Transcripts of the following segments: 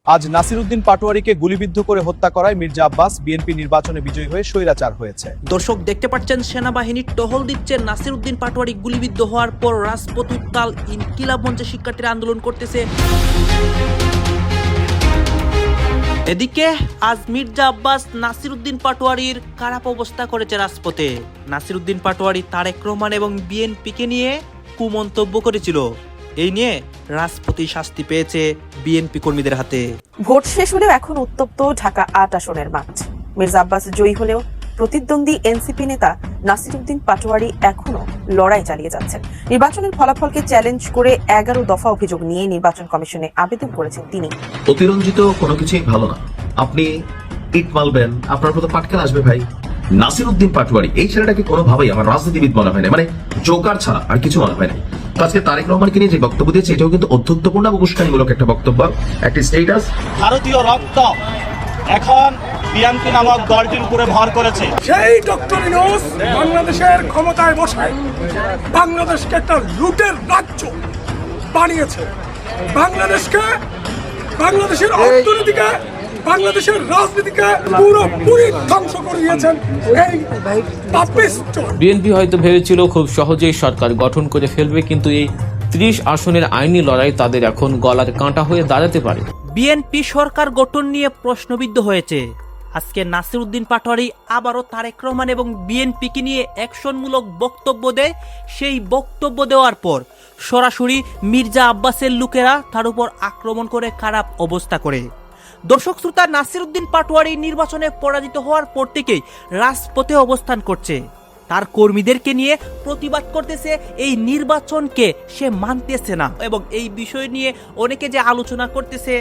আজ নাসিরউদ্দিন পাটোয়ারীকে গুলিবিদ্ধ করে হত্যা করায় মির্জা আব্বাস বিএনপি নির্বাচনে বিজয়ী হয়ে স্বৈরাচার হয়েছে। দর্শক দেখতে পাচ্ছেন সেনাবাহিনীর টহল দিচ্ছে নাসিরউদ্দিন পাটোয়ারী গুলিবিদ্ধ হওয়ার পর রাজপথ উত্তাল, ইনকিলাব মঞ্চে শিক্ষার্থীরা আন্দোলন করতেছে। এদিকে আজ মির্জা আব্বাস নাসিরউদ্দিন পাটোয়ারীর খারাপ অবস্থা করেছে রাজপথে। নাসিরউদ্দিন পাটোয়ারী তারেক রহমান এবং বিএনপিকে নিয়ে কুমন্তব্য করেছিল। এই নিয়ে রাজপথে শাস্তি পেয়েছে বিএনপি কর্মীদের হাতে। ভোট শেষ হলেও এখন উত্তপ্ত ঢাকা ৮ আসনের মাঠ। মির্জা আব্বাস জয়ী হলেও প্রতিদ্বন্দ্বী এনসিপি নেতা নাসিরউদ্দিন পাটোয়ারী এখনো লড়াই চালিয়ে যাচ্ছেন। নির্বাচনের ফলাফলকে চ্যালেঞ্জ করে ১১ দফা অভিযোগ নিয়ে নির্বাচন কমিশনে আবেদন করেছেন তিনি। অতিরঞ্জিত কোনো কিছুই ভালো না। আপনি ইট মালবেন, আপনার মতো পাটকেল আসবে ভাই। নাসিরউদ্দিন পাটোয়ারী এই ছেলেটাকে কোনোভাবেই আমার রাজনীতিবিদ মনে হয় না, মানে জোকার ছাড়া আর কিছু মনে হয় না। আজকে তারেক রহমানকে নিয়ে যে বক্তব্য দিয়েছে এটাও কিন্তু অধ্যত্বপূর্ণ এবং উস্কানিমূলক একটা বক্তব্য, একটা স্টেটাস। ভারতীয় রক্ত এখন বিএনপি নামক দলটির উপরে ভর করেছে। সেই ডক্টর ইউনূস বাংলাদেশের ক্ষমতায় বসে বাংলাদেশকে একটা লুটের রাজ্য বানিয়েছে। বাংলাদেশের অর্থনীতিকে, বাংলাদেশের রাজনীতিকে পুরোপুরি ধ্বংস করে দিয়েছেন এই পাপিস্ট। বিএনপি হয়তো ভেবেছিল খুব সহজেই সরকার গঠন করে ফেলবে, কিন্তু এই ৩০ আসনের আইনি লড়াই তাদের এখন গলার কাঁটা হয়ে দাঁড়াতে পারে। বিএনপি সরকার গঠন নিয়ে প্রশ্নবিদ্ধ হয়েছে। আজকে নাসিরউদ্দিন পাটোয়ারী আবারও তারেক রহমান এবং বিএনপিকে নিয়ে অ্যাকশনমূলক বক্তব্য দেয়। সেই বক্তব্য দেওয়ার পর সরাসরি মির্জা আব্বাসের লোকেরা তার উপর আক্রমণ করে খারাপ অবস্থা করে। দর্শক শ্রোতা, নাসিরউদ্দিন পাটোয়ারী নির্বাচনে পরাজিত হওয়ার পর থেকেই রাজপথে অবস্থান করছে। তার কর্মীদেরকে নিয়ে প্রতিবাদ করতেছে। এই নির্বাচনকে সে মানতেছে না এবং এই বিষয় নিয়ে অনেকে যে আলোচনা করতেছে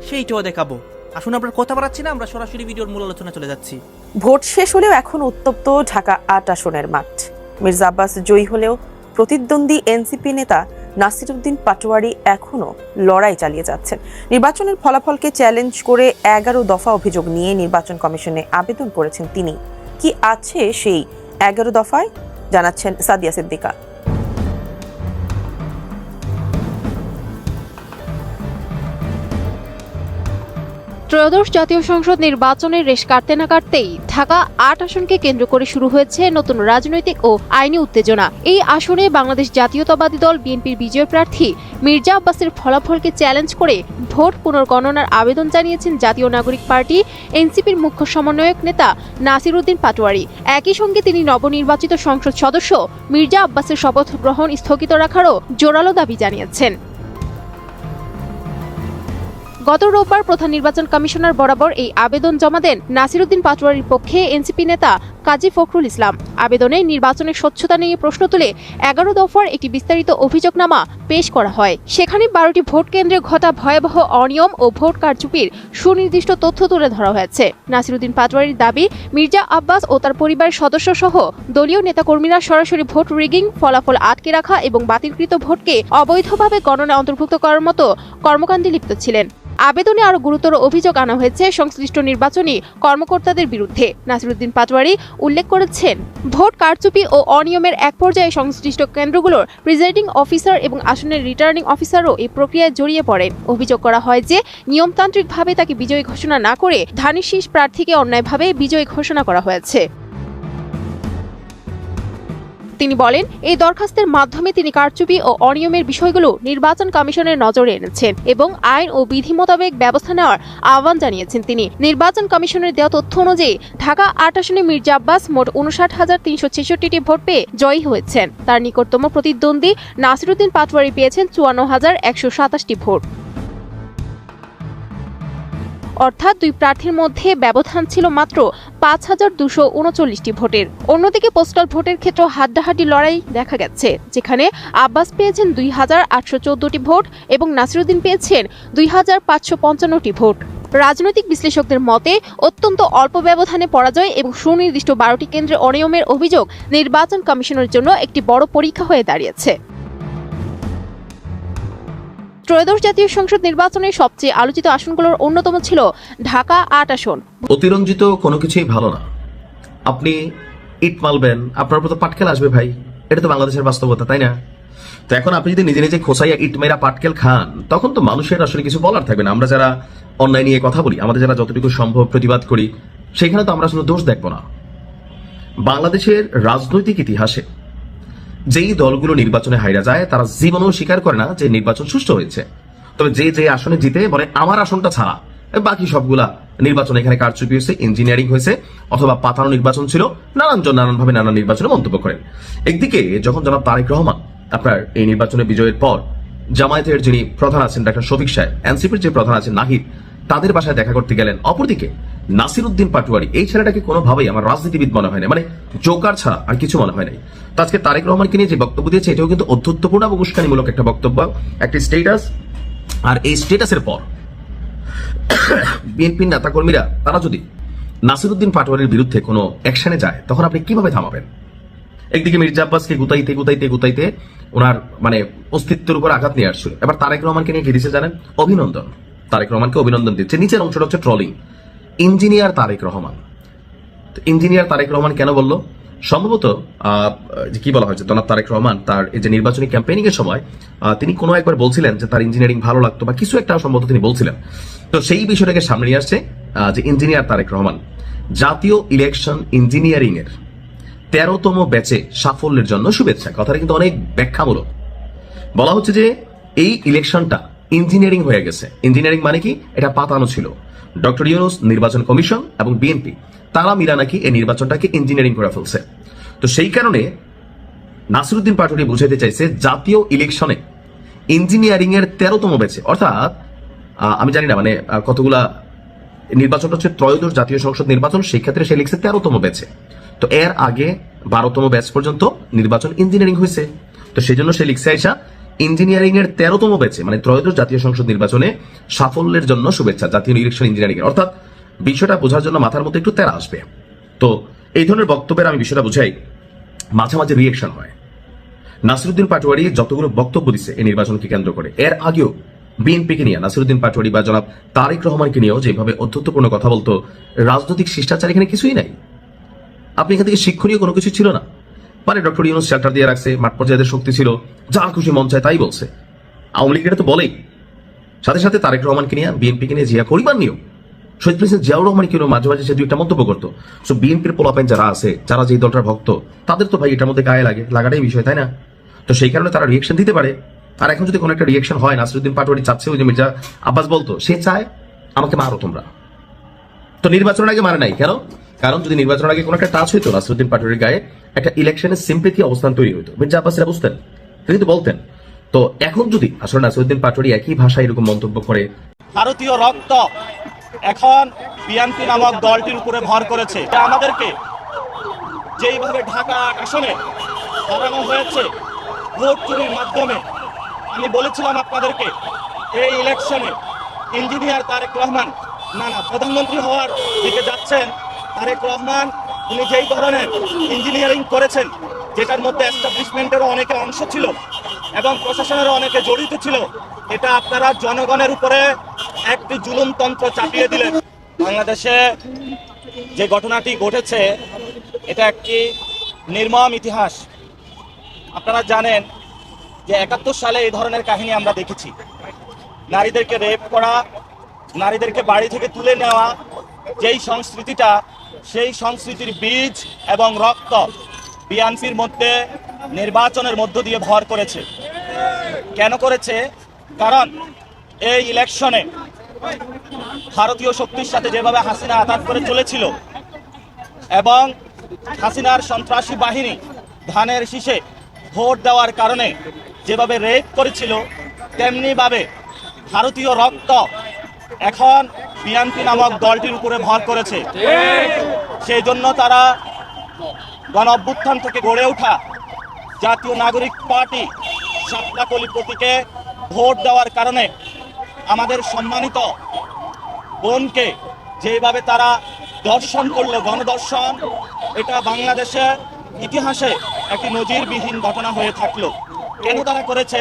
সেইটাও দেখাবো। আসুন, আমরা কথা বাড়াচ্ছি না, আমরা সরাসরি ভিডিওর মূল আলোচনা চলে যাচ্ছি। ভোট শেষ হলেও এখন উত্তপ্ত ঢাকা ৮ আসনের মাঠ। মির্জা আব্বাস জয়ী হলেও প্রতিদ্বন্দ্বী এনসিপি নেতা নাসিরউদ্দিন পাটোয়ারী এখনো লড়াই চালিয়ে যাচ্ছেন। নির্বাচনের ফলাফলকে চ্যালেঞ্জ করে ১১ দফা অভিযোগ নিয়ে নির্বাচন কমিশনে আবেদন করেছেন তিনি। কি আছে সেই ১১ দফায়, জানাচ্ছেন সাদিয়া সিদ্দিকা। ত্রয়োদশ জাতীয় সংসদ নির্বাচনের রেশ কাটতে না কাটতেই ঢাকা ৮ আসনকে কেন্দ্র করে শুরু হয়েছে নতুন রাজনৈতিক ও আইনি উত্তেজনা। এই আসনে বাংলাদেশ জাতীয়তাবাদী দল বিএনপির বিজয় প্রার্থী মির্জা আব্বাসের ফলাফলকে চ্যালেঞ্জ করে ভোট পুনর্গণনার আবেদন জানিয়েছেন জাতীয় নাগরিক পার্টি এনসিপির মুখ্য সমন্বয়ক নেতা নাসিরউদ্দিন পাটোয়ারী। একই সঙ্গে তিনি নবনির্বাচিত সংসদ সদস্য মির্জা আব্বাসের শপথ গ্রহণ স্থগিত রাখারও জোরালো দাবি জানিয়েছেন। গত রোববার প্রধান নির্বাচন কমিশনার বরাবর এই আবেদন জমা দেন নাসিরউদ্দিন পাটোয়ারীর পক্ষে এনসিপি নেতা কাজী ফখরুল ইসলাম। আবেদনে নির্বাচনের স্বচ্ছতা নিয়ে প্রশ্ন তুলে ১১ দফার একটি বিস্তারিত অভিযোগনামা পেশ করা হয়। সেখানে ১২টি ভোট কেন্দ্রে ঘটা ভয়াবহ অনিয়ম ও ভোট কারচুপির সুনির্দিষ্ট তথ্য তুলে ধরা হয়েছে। নাসিরউদ্দিন পাটোয়ারীর দাবি, মির্জা আব্বাস ও তার পরিবারের সদস্য সহ দলীয় নেতাকর্মীরা সরাসরি ভোট রিগিং, ফলাফল আটকে রাখা এবং বাতিলকৃত ভোটকে অবৈধভাবে গণনায় অন্তর্ভুক্ত করার মতো কর্মকাণ্ডে লিপ্ত ছিলেন। আবেদনে আরো গুরুতর অভিযোগ আনা হয়েছে সংশ্লিষ্ট নির্বাচনী কর্মকর্তাদের বিরুদ্ধে। নাসিরউদ্দিন পাটোয়ারী উল্লেখ করেছেন, ভোট কারচুপি ও অনিয়মের এক পর্যায়ে সংশ্লিষ্ট কেন্দ্রগুলোর প্রিজাইডিং অফিসার এবং আসনের রিটার্নিং অফিসারও এই প্রক্রিয়ায় জড়িয়ে পড়েন। অভিযোগ করা হয় যে নিয়মতান্ত্রিকভাবে তাকে বিজয়ী ঘোষণা না করে ধানের শীষ প্রার্থীকে অন্যায়ভাবে বিজয়ী ঘোষণা করা হয়েছে। তিনি বলেন, এই দরখাস্তের মাধ্যমে তিনি কারচুপি ও অনিয়মের বিষয়গুলো নির্বাচন কমিশনের নজরে এনেছেন এবং আইন ও বিধি মোতাবেক ব্যবস্থা নেওয়ার আহ্বান জানিয়েছেন তিনি। নির্বাচন কমিশনের দেওয়া তথ্য অনুযায়ী ঢাকা ৮ আসনে মির্জা আব্বাস মোট ৫৯,৩৬৬টি ভোট পেয়ে জয়ী হয়েছেন। তার নিকটতম প্রতিদ্বন্দ্বী নাসিরউদ্দিন পাটোয়ারী পেয়েছেন ৫৪,১২৭টি ভোট। অর্থাৎ দুই প্রার্থীর মধ্যে ব্যবধান ছিল মাত্র ৫,২৩৯টি ভোটের। অন্যদিকে পোস্টাল ভোটের ক্ষেত্রে হাড্ডাহাড্ডি লড়াই দেখা গেছে, যেখানে আব্বাস পেয়েছেন ২,৮১৪টি ভোট এবং নাসিরউদ্দিন পেয়েছেন ২,৫৫৫টি ভোট। রাজনৈতিক বিশ্লেষকদের মতে অত্যন্ত অল্প ব্যবধানে পরাজয় এবং সুনির্দিষ্ট ১২টি কেন্দ্রে অনিয়মের অভিযোগ নির্বাচন কমিশনের জন্য একটি বড় পরীক্ষা হয়ে দাঁড়িয়েছে। ত্রয়োদশ জাতীয় সংসদ নির্বাচনের সবচেয়ে আলোচিত আসনগুলোর অন্যতম ছিল ঢাকা ৮ আসন। অতিরঞ্জিত কোনো কিছুই ভালো না। আপনি ইট মালবেন, আপনার মতো পাটকেল আসবে ভাই। এটা তো বাংলাদেশের বাস্তবতা, তাই না? তো এখন আপনি যদি নিজে নিজে খোসাইয়া ইট মেরা পাটকেল খান, তখন তো মানুষের আসলে কিছু বলার থাকবে না। আমরা যারা অন্যায় নিয়ে কথা বলি, আমাদের যারা যতটুকু সম্ভব প্রতিবাদ করি, সেখানে তো আমরা আসলে দোষ দেখবো না। বাংলাদেশের রাজনৈতিক ইতিহাসে যেই দলগুলো নির্বাচনে হাইরা যায়, তারা জীবনেও স্বীকার করে না যে নির্বাচন সুষ্ঠু হয়েছে। তবে যে যে আসনে জিতে বলে আমার আসনটা ছাড়া বাকি সবগুলা নির্বাচন এখানে কারচুপি হয়েছে, ইঞ্জিনিয়ারিং হয়েছে, অথবা পাতানো নির্বাচন ছিল, নানানজন নানানভাবে নানান নির্বাচনে মন্তব্য করেন। একদিকে যখন জনাব তারেক রহমান আপনার এই নির্বাচনে বিজয়ের পর জামায়াতের যিনি প্রধান আছেন ডক্টর শফিক সাহেব, এনসিপির যে প্রধান আছেন নাহিদ, তাদের বাসায় দেখা করতে গেলেন। অপরদিকে নাসির উদ্দিন পাটোয়ারি, এই ছেলেটাকে কোনোভাবেই আমার রাজনীতিবিদ মনে হয় না, মানে জোকার ছাড়া আর কিছু মনে হয় নাই। তো আজকে তারেক রহমানকে নিয়ে যে বক্তব্য দিয়েছে, এটাও কিন্তু অধ্যুত্বপূর্ণ এবং উস্কানিমূলক একটা বক্তব্য, একটা স্টেটাস। আর এই স্টেটাসের পর বিএনপির নেতাকর্মীরা তারা যদি নাসির উদ্দিন পাটোয়ারির বিরুদ্ধে কোনো অ্যাকশনে যায়, তখন আপনি কিভাবে থামাবেন? একদিকে মির্জা আব্বাসকে গুতাইতে গুতাইতে গুতাইতে ওনার মানে অস্তিত্বের উপর আঘাত নিয়ে আসছিল। এবার তারেক রহমানকে নিয়ে কি দিচ্ছে জানেন? অভিনন্দন। তারেক রহমানকে অভিনন্দন দিচ্ছে। নিচের অংশটা হচ্ছে trolling, engineer Tarek Rahman. Engineer Tarek Rahman কেন বললো? সম্ভবত কি বলা হয়েছে, জনাব তারেক রহমান তার এই যে নির্বাচনী ক্যাম্পেইনিং এর সময় তিনি কোনো একবার বলছিলেন যে তার ইঞ্জিনিয়ারিং ভালো লাগতো বা কিছু একটা সম্ভবত তিনি বলছিলেন। তো সেই বিষয়টাকে সামনে নিয়ে আসছে যে ইঞ্জিনিয়ার তারেক রহমান জাতীয় ইলেকশন ইঞ্জিনিয়ারিং এর 13তম ব্যাচে সাফল্যের জন্য শুভেচ্ছা। কথাটা কিন্তু অনেক ব্যাখ্যামূলক। বলা হচ্ছে যে এই ইলেকশনটা ইঞ্জিনিয়ারিং হয়ে গেছে। ইঞ্জিনিয়ারিং মানে কি? এটা পাতানো ছিল। ডক্টর ইউনূস, নির্বাচন কমিশন এবং বিএনপি তারা মিলা নাকি এই নির্বাচনটাকে ইঞ্জিনিয়ারিং করে ফেলছে। তো সেই কারণে নাসির উদ্দিন পাটোয়ারি বুঝাইতে চাইছে জাতীয় ইলেকশনে ইঞ্জিনিয়ারিং এর 13তম ব্যাচে, অর্থাৎ আমি জানি না মানে কতগুলা নির্বাচনটা হচ্ছে ত্রয়োদশ জাতীয় সংসদ নির্বাচন, সেই ক্ষেত্রে সে লিখছে 13তম ব্যাচে। তো এর আগে 12তম ব্যাচ পর্যন্ত নির্বাচন ইঞ্জিনিয়ারিং হয়েছে। তো সেই জন্য সে লিখছে আইসা ইঞ্জিনিয়ারিং এর 13তম ব্যাচে মানে ত্রয়োদশ জাতীয় সংসদ নির্বাচনে সাফল্যের জন্য শুভেচ্ছা জাতীয় ইলেকশন ইঞ্জিনিয়ারিং এর। অর্থাৎ বিষয়টা বোঝার জন্য মাথার মধ্যে একটু তেরা আসবে। তো এই ধরনের বক্তব্যের আমি বিষয়টা বুঝাই, মাঝে মাঝে রিয়েকশন হয়। নাসির উদ্দিন পাটোয়ারি যতগুলো বক্তব্য দিচ্ছে এই নির্বাচনকে কেন্দ্র করে, এর আগেও বিএনপিকে নিয়ে নাসির উদ্দিন পাটোয়ারি বা জনাব তারেক রহমানকে নিয়েও যেভাবে অধ্যত্বপূর্ণ কথা বলতো, রাজনৈতিক শিষ্টাচার এখানে কিছুই নাই। আপনি এখান থেকে শিক্ষণীয় কোনো কিছু ছিল না। মানে ডক্টর ইউনূস শেল্টার দিয়ে রাখছে, মাঠ পর্যায়ের শক্তি ছিল, যা খুশি মন চায় তাই বলছে। আওয়ামী লীগ এটা তো বলেই। সাথে সাথে তারেক রহমানকে নিয়ে, বিএনপিকে নিয়ে, জিয়া পরিবার নিয়েও, শহীদ প্রেসিডেন্ট জিয়াউর রহমানকে নিয়েও মাঝে মাঝে সে দুই একটা মন্তব্য করতো। সো বিএনপির পোলাপেন যারা আছে, যারা যেই দলটার ভক্ত, তাদের তো ভাই এটার মধ্যে গায়ে লাগে, লাগাটাই বিষয়, তাই না? তো সেই কারণে তারা রিয়েকশন দিতে পারে। আর এখন যদি কোনো একটা রিয়েকশন হয়, নাসির উদ্দিন পাটোয়ারি চাচ্ছে ওই যে মির্জা আব্বাস বলতো, সে চায় আমাকে মারো তোমরা। তো নির্বাচনের আগে মারে নাই কেন? কারণ যদি নির্বাচনের আগে কোনো একটা টাচ হইতো নাসির উদ্দিন পাটোয়ারির গায়ে, একটা ইলেকশনের সিম্পেথি অবস্থান তৈরি হইতো, মির্জা আব্বাসেরা বুঝতেন, তিনি তো বলতেন। তো এখন যদি আসলে নাসির উদ্দিন পাটোয়ারি একই ভাষায় এরকম মন্তব্য করে, ভারতীয় রক্ত এখন বিএনপি নামক দলটির উপরে ভর করেছে। আমাদেরকে যেইভাবে ঢাকা আসনে হারানো হয়েছে ভোট চুরির মাধ্যমে, আমি বলেছিলাম আপনাদেরকে এই ইলেকশনে ইঞ্জিনিয়ার তারেক রহমান না প্রধানমন্ত্রী হওয়ার দিকে যাচ্ছেন। তারেক রহমান উনি যেই ধরনের ইঞ্জিনিয়ারিং করেছেন, যেটার মধ্যে এস্টাবলিশমেন্টেরও অনেকে অংশ ছিল এবং প্রশাসনেরও অনেকে জড়িত ছিল, এটা আপনারা জনগণের উপরে একটি জুলুমতন্ত্র চাপিয়ে দিলেন। বাংলাদেশে যে ঘটনাটি ঘটেছে এটা একটি নির্মম ইতিহাস। আপনারা জানেন যে 71 সালে এই ধরনের কাহিনী আমরা দেখেছি। নারীদেরকে রেপ করা, নারীদেরকে বাড়ি থেকে তুলে নেওয়া, যেই সংস্কৃতিটা, সেই সংস্কৃতির বীজ এবং রক্ত বিএনপির মধ্যে নির্বাচনের মধ্য দিয়ে ভর করেছে। কেন করেছে? কারণ এই ইলেকশনে ভারতীয় শক্তির সাথে যেভাবে হাসিনা আঘাত করে চলেছিল এবং হাসিনার সন্ত্রাসী বাহিনী ধানের শীষে ভোট দেওয়ার কারণে যেভাবে রেপ করেছিল, তেমনিভাবে ভারতীয় রক্ত এখন বিএনপি নামক দলটির উপরে ভর করেছে। সেই জন্য তারা গণ অভ্যুত্থান থেকে গড়ে ওঠা জাতীয় নাগরিক পার্টি শাপলা-কলি প্রতীকে ভোট দেওয়ার কারণে আমাদের সম্মানিত বোনকে যেভাবে তারা দর্শন করলো, গণদর্শন, এটা বাংলাদেশের ইতিহাসে একটি নজিরবিহীন ঘটনা হয়ে থাকলো। কেন তারা করেছে?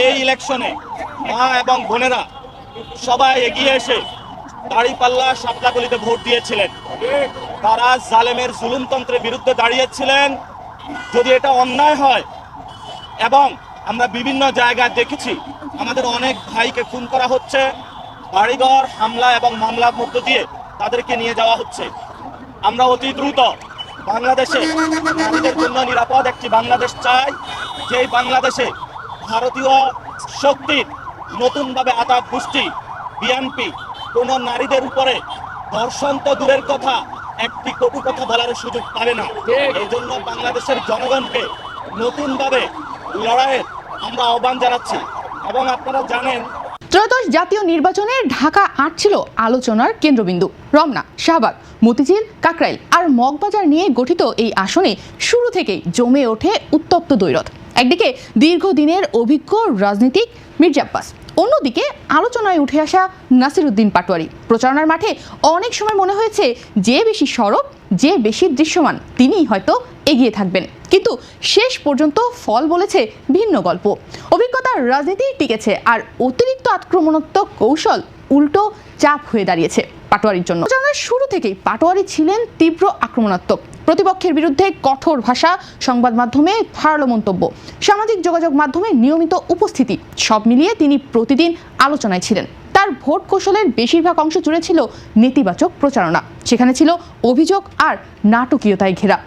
এই ইলেকশনে মা এবং বোনেরা সবাই এগিয়ে এসে দাঁড়িপাল্লা শাপলা-কলিতে ভোট দিয়েছিলেন। তারা জালেমের জুলুমতন্ত্রের বিরুদ্ধে দাঁড়িয়েছিলেন। যদি এটা অন্যায় হয় এবং আমরা বিভিন্ন জায়গায় দেখেছি আমাদের অনেক ভাইকে খুন করা হচ্ছে, বাড়িঘর হামলা এবং মামলার মধ্য দিয়ে তাদেরকে নিয়ে যাওয়া হচ্ছে। আমরা অতি দ্রুত বাংলাদেশে নারীদের জন্য নিরাপদ একটি বাংলাদেশ চাই, যেই বাংলাদেশে ভারতীয় শক্তির নতুনভাবে আঘাত গোষ্ঠী বিএনপি কোন নারীদের উপরে ধর্ষণ তো দূরের কথা, একটি কটু কথা বলার সুযোগ পাবে না। এই জন্য বাংলাদেশের জনগণকে নতুনভাবে লড়াইয়ের আমরা আহ্বান জানাচ্ছি। এবং আপনারা জানেন, ত্রয়োদশ জাতীয় নির্বাচনে ঢাকা ৮ ছিল আলোচনার কেন্দ্রবিন্দু। রমনা, শাহবাগ, মতিঝিল, কাকরাইল আর মগবাজার নিয়ে গঠিত এই আসনে শুরু থেকেই জমে ওঠে উত্তপ্ত দ্বৈরথ। একদিকে দীর্ঘদিনের অভিজ্ঞ রাজনীতিক মির্জা আব্বাস, অন্যদিকে আলোচনায় উঠে আসা নাসিরউদ্দিন পাটোয়ারি। প্রচারণার মাঠে অনেক সময় মনে হয়েছে যে বেশি সরব, যে বেশি দৃশ্যমান তিনিই হয়তো এগিয়ে থাকবেন, কিন্তু শেষ পর্যন্ত ফল বলেছে ভিন্ন গল্প। অভিজ্ঞতার রাজনীতি টিকেছে, আর অতিরিক্ত আক্রমণাত্মক কৌশল উল্টো চাপ হয়ে দাঁড়িয়েছে পাটোয়ারির জন্য। প্রচারণার শুরু থেকেই পাটোয়ারি ছিলেন তীব্র আক্রমণাত্মক। প্রতিপক্ষের বিরুদ্ধে কঠোর ভাষা, সংবাদ মাধ্যমে ধারালো মন্তব্য, সামাজিক যোগাযোগ মাধ্যমে নিয়মিত উপস্থিতি, সব মিলিয়ে তিনি প্রতিদিন আলোচনায় ছিলেন। তার ভোট কৌশলের বেশিরভাগ অংশ জুড়ে ছিল নেতিবাচক প্রচারণা, সেখানে ছিল অভিযোগ আর নাটকীয়তায় ঘেরা।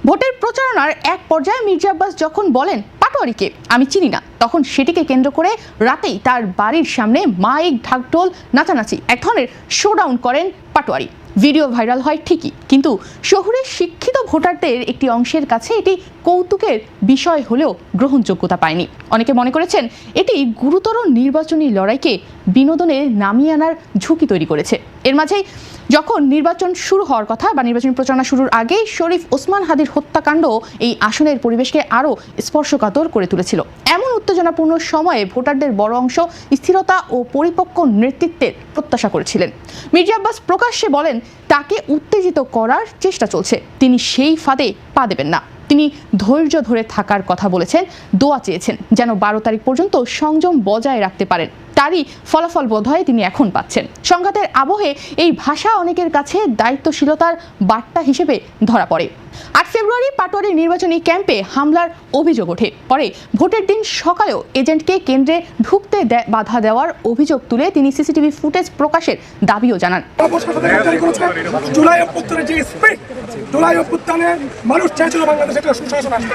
ভোটের প্রচারণার এক পর্যায়ে মির্জা আব্বাস যখন বলেন পাটোয়ারিকে আমি চিনি না, তখন সেটিকে কেন্দ্র করে রাতেই তার বাড়ির সামনে মাইক, ঢাকঢোল, নাচানাচি, এক ধরনের শোডাউন করেন পাটোয়ারি। ভিডিও ভাইরাল হয় ঠিকই, কিন্তু শহুরের শিক্ষিত ভোটারদের একটি অংশের কাছে এটি কৌতুকের বিষয় হলেও গ্রহণযোগ্যতা পায়নি। অনেকে মনে করেছেন এটি গুরুতর নির্বাচনী লড়াইকে বিনোদনে নামিয়ে আনার ঝুঁকি তৈরি করেছে। এর মাঝেই যখন নির্বাচন শুরু হওয়ার কথা বা নির্বাচনী প্রচারণা শুরুর আগেই শরীফ ওসমান হাদির হত্যাকাণ্ড এই আসনের পরিবেশকে আরও স্পর্শকাতর করে তুলেছিল। এমন উত্তেজনাপূর্ণ সময়ে ভোটারদের বড় অংশ স্থিরতা ও পরিপক্ক নেতৃত্বের প্রত্যাশা করেছিলেন। মির্জা আব্বাস প্রকাশ্যে বলেন তাকে উত্তেজিত করার চেষ্টা চলছে, তিনি সেই ফাঁদে পা দেবেন না। তিনি ধৈর্য ধরে থাকার কথা বলেছেন, দোয়া চেয়েছেন যেন 12 তারিখ পর্যন্ত সংযম বজায় রাখতে পারেন। তারই ফলাফল বোধহয় তিনি এখন পাচ্ছেন। সংঘাতের আবহে এই ভাষা অনেকের কাছে দায়িত্বশীলতার বার্তা হিসেবে ধরা পড়ে। 8 ফেব্রুয়ারি পাটোয়ারির নির্বাচনী ক্যাম্পে হামলার অভিযোগ ওঠে। পরে ভোটের দিন সকালেও এজেন্টকে কেন্দ্রে ঢুকতে বাধা দেওয়ার অভিযোগ তুলে তিনি সিসিটিভি ফুটেজ প্রকাশের দাবিও জানান। জুলাই অভ্যুত্থানের যে স্পিড, জুলাই অভ্যুত্থানে মানুষ চাইছিল বাংলাদেশে একটা সুশাসন আসবে,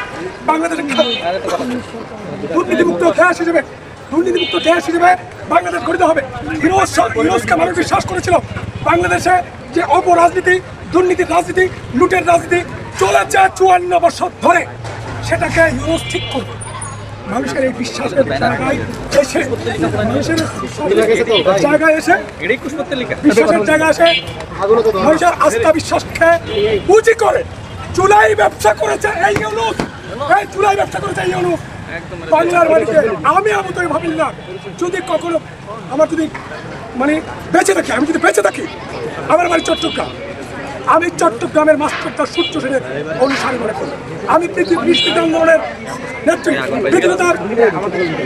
বাংলাদেশে দুর্নীতিমুক্ত দেশ হিসেবে বাংলাদেশ গঠিত হবে। ইউনুসকে মানুষ বিশ্বাস করেছিল। বাংলাদেশে যে অপরাজনীতি, দুর্নীতির রাজনীতি, লুটের রাজনীতি চলেছে 54 বছর ধরে, সেটাকে ইউনুস ঠিক করবে। মানুষের এই বিশ্বাসের জায়গায় এসে মানুষের আস্থা বিশ্বাসকে পুঁজি করে জুলাই ব্যবসা করেছে এই ইউনুস। বাংলার বাড়িতে আমি আমতই ভাবিল না, যদি কখনো আমার যদি বেঁচে থাকি, আমি যদি বেঁচে থাকি, আমার বাড়ি চট্টগ্রাম, আমি চট্টগ্রামের মাস্টারটা সূর্য সেনে অনুসরণ করে করি। আমি ব্রিটিশ আন্দোলনের নেতৃত্বের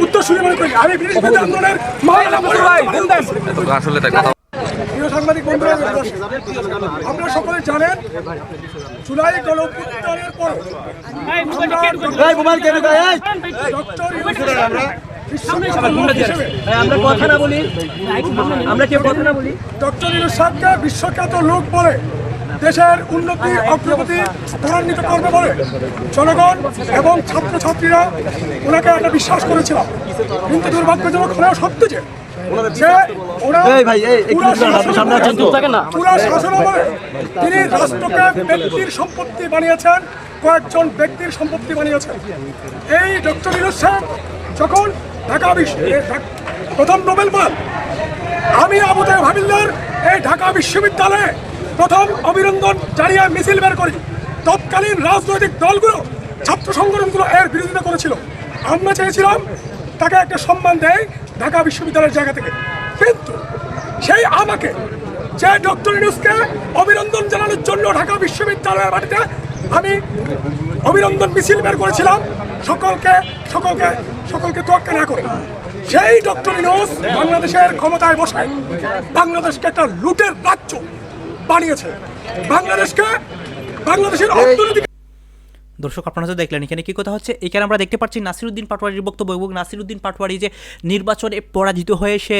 উত্তরসূরি মনে করি। আমি ব্রিটিশ আন্দোলনের সাংবাদিক বন্ধুরা, আপনারা সকলে জানেন জুলাই গণঅভ্যুত্থানের পর ডক্টর ইউনূস সাহেবকে বিশ্বখ্যাত লোক বলে, দেশের উন্নতি অগ্রগতি ত্বরান্বিত করবে বলে জনগণ এবং ছাত্রছাত্রীরা ওনাকে একটা বিশ্বাস করেছিল। কিন্তু দুর্ভাগ্যজনক হলেও সত্য যে তিনি রাষ্ট্রকে ব্যক্তির সম্পত্তি বানিয়েছেন, কয়েকজন ব্যক্তির সম্পত্তি বানিয়েছেন। এই ডক্টর ইউনূস সাহেব যখন ঢাকা প্রথম নোবেল পান, আমি আবু তাহের হাবিলদার এই ঢাকা বিশ্ববিদ্যালয়ে প্রথম অভিনন্দন জানিয়ে মিছিল বের করি। তৎকালীন রাজনৈতিক দলগুলো, ছাত্র সংগঠনগুলো এর বিরোধিতা করেছিল। আমরা চেয়েছিলাম তাকে একটা সম্মান দেয় ঢাকা বিশ্ববিদ্যালয়ের জায়গা থেকে, কিন্তু সেই আমাকে যে ডক্টর ইউনূসকে অভিনন্দন জানানোর জন্য ঢাকা বিশ্ববিদ্যালয়ের মাটিতে আমি অভিনন্দন মিছিল বের করেছিলাম, সকলকে তোয়াক্কা না করে, সেই ডক্টর ইউনূস বাংলাদেশের ক্ষমতায় বসায় বাংলাদেশকে একটা লুটের রাজ্য বানিয়েছে। বাংলাদেশের অর্থনীতি দর্শক আপনারা তো দেখলেন এখানে কি কথা হচ্ছে। এখানে আমরা দেখতে পাচ্ছি নাসিরুদ্দিন পাটোয়ারির বক্তব্য, এবং নাসিরুদ্দিন পাটোয়ারি যে নির্বাচনে পরাজিত হয়ে সে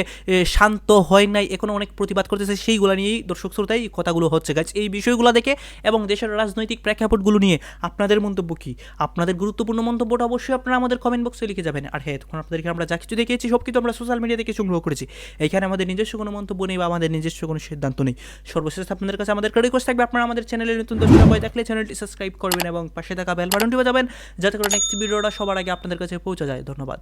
শান্ত হয় নাই, এখনো অনেক প্রতিবাদ করতেছে, সেইগুলো নিয়েই দর্শক শ্রোতাই কথাগুলো হচ্ছে গাইজ। এই বিষয়গুলো দেখে এবং দেশের রাজনৈতিক প্রেক্ষাপটগুলো নিয়ে আপনাদের মন্তব্য কি? আপনাদের গুরুত্বপূর্ণ মন্তব্যটা অবশ্যই আপনারা আমাদের কমেন্ট বক্সে লিখে যাবেন। আর হ্যাঁ, তখন আপনাদেরকে আমরা যা কিছু দেখিয়েছি সব কিছু আমরা সোশ্যাল মিডিয়া থেকে সংগ্রহ করেছি, এইখানে আমাদের নিজস্ব কোনো মন্তব্য নেই বা আমাদের নিজস্ব কোনো সিদ্ধান্ত নেই। সর্বশেষ আপনাদের কাছে আমাদের রিকোয়েস্ট থাকবে, আপনারা আমাদের চ্যানেলে নতুন দর্শক হয়ে থাকলে চ্যানেলটি সাবস্ক্রাইব করবেন এবং পাশে থাকা বেল বাটনটি বাজাবেন, যাতে করে নেক্সট ভিডিওটা সবার আগে আপনাদের কাছে পৌঁছে যায়। ধন্যবাদ।